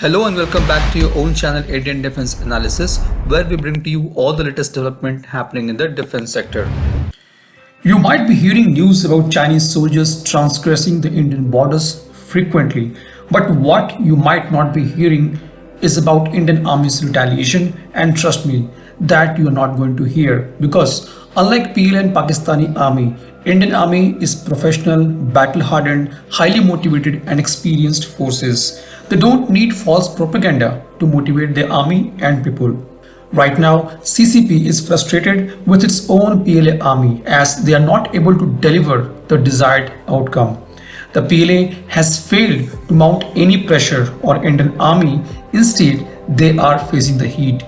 Hello and welcome back to your own channel Indian Defense Analysis, where we bring to you all the latest development happening in the defense sector. You might be hearing news about Chinese soldiers transgressing the Indian borders frequently, but what you might not be hearing is about Indian Army's retaliation, and trust me, that you are not going to hear, because unlike PLA and Pakistani Army, Indian Army is professional, battle-hardened, highly motivated and experienced forces. They don't need false propaganda to motivate their army and people. Right now, CCP is frustrated with its own PLA army as they are not able to deliver the desired outcome. The PLA has failed to mount any pressure on Indian army. Instead, they are facing the heat.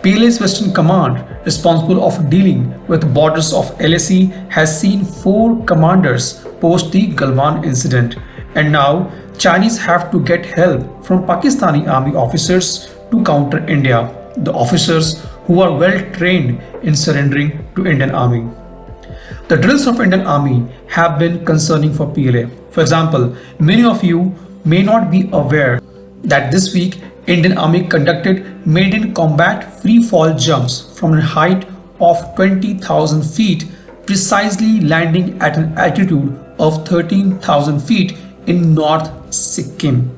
PLA's Western Command, responsible of dealing with borders of LAC, has seen 4 commanders post the Galwan incident, and now Chinese have to get help from Pakistani army officers to counter India, the officers who are well trained in surrendering to Indian army. The drills of Indian army have been concerning for PLA. For example, many of you may not be aware that this week Indian Army conducted maiden combat free fall jumps from a height of 20,000 feet, precisely landing at an altitude of 13,000 feet in North Sikkim.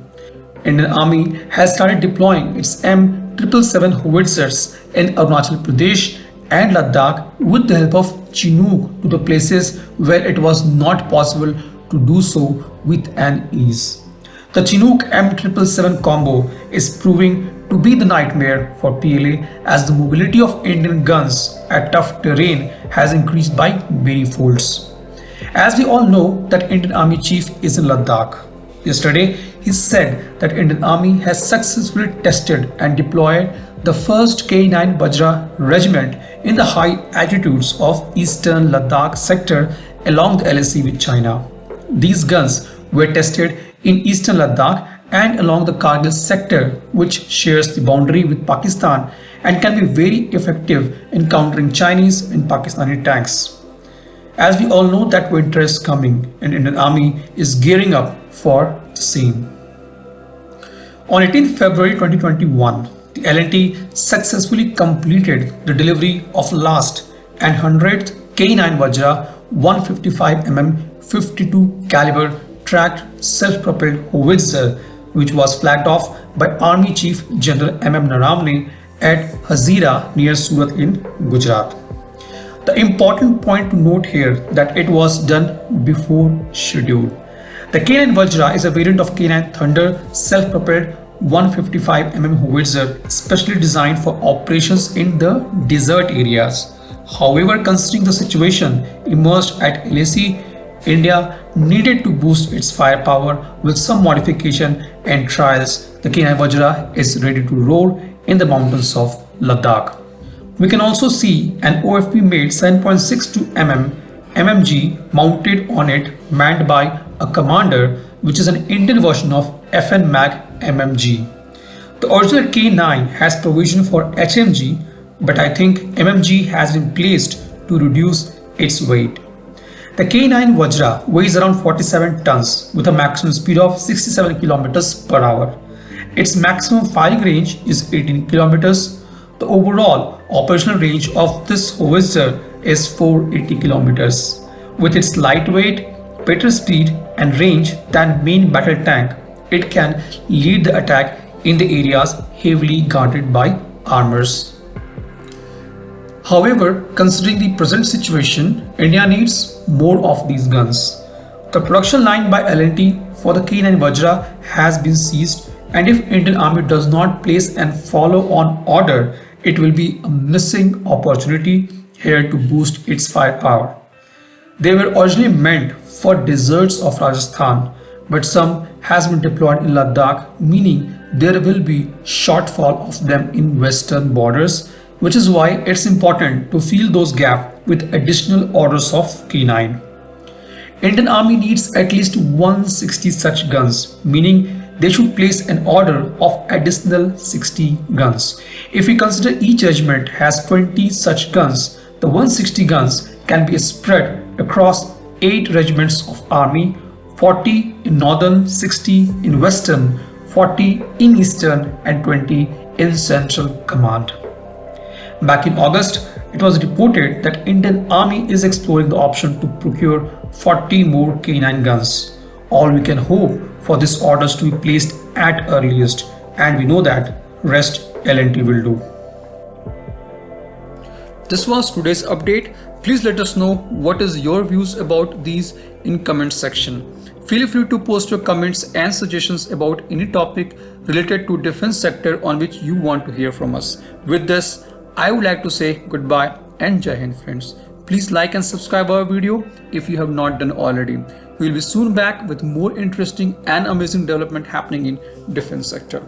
Indian Army has started deploying its M-777 howitzers in Arunachal Pradesh and Ladakh with the help of Chinook to the places where it was not possible to do so with an ease. The Chinook M-777 combo is proving to be the nightmare for PLA as the mobility of Indian guns at tough terrain has increased by many folds. As we all know that Indian Army Chief is in Ladakh. Yesterday, he said that Indian Army has successfully tested and deployed the first K-9 Vajra regiment in the high altitudes of Eastern Ladakh sector along the LAC with China. These guns were tested in Eastern Ladakh and along the Kargil sector, which shares the boundary with Pakistan and can be very effective in countering Chinese and Pakistani tanks. As we all know that winter is coming and Indian Army is gearing up for the same. On 18th February 2021, the L&T successfully completed the delivery of last and 100th K9 Vajra 155mm 52 caliber Tracked Self-Propelled Howitzer, which was flagged off by Army Chief General M.M. Naravane at Hazira near Surat in Gujarat. The important point to note here that it was done before schedule. The K9 Vajra is a variant of K9 Thunder self-propelled 155mm howitzer specially designed for operations in the desert areas. However, considering the situation emerged at LAC, India needed to boost its firepower with some modification and trials. The K9 Vajra is ready to roll in the mountains of Ladakh. We can also see an OFP made 7.62mm MMG mounted on it, manned by a commander, which is an Indian version of FN Mag MMG. The original K9 has provision for HMG, but I think MMG has been placed to reduce its weight. The K9 Vajra weighs around 47 tons with a maximum speed of 67 km per hour. Its maximum firing range is 18 km. The overall operational range of this howitzer is 480 km. With its lightweight, better speed and range than main battle tank, it can lead the attack in the areas heavily guarded by armors. However, considering the present situation, India needs more of these guns. The production line by L&T for the K9 Vajra has been seized, and if Indian Army does not place and follow on order, it will be a missing opportunity here to boost its firepower. They were originally meant for deserts of Rajasthan, but some has been deployed in Ladakh, meaning there will be shortfall of them in western borders, which is why it's important to fill those gaps with additional orders of K9. Indian Army needs at least 160 such guns, meaning they should place an order of additional 60 guns. If we consider each regiment has 20 such guns, the 160 guns can be spread across 8 regiments of Army, 40 in northern, 60 in western, 40 in Eastern and 20 in Central Command. Back in August, it was reported that Indian Army is exploring the option to procure 40 more K9 guns. All we can hope for these orders to be placed at earliest, and we know that rest L&T will do. This was today's update. Please let us know what is your views about these in comment section. Feel free to post your comments and suggestions about any topic related to defense sector on which you want to hear from us. With this, I would like to say goodbye and Jai Hind friends. Please like and subscribe our video if you have not done already. We will be soon back with more interesting and amazing development happening in defense sector.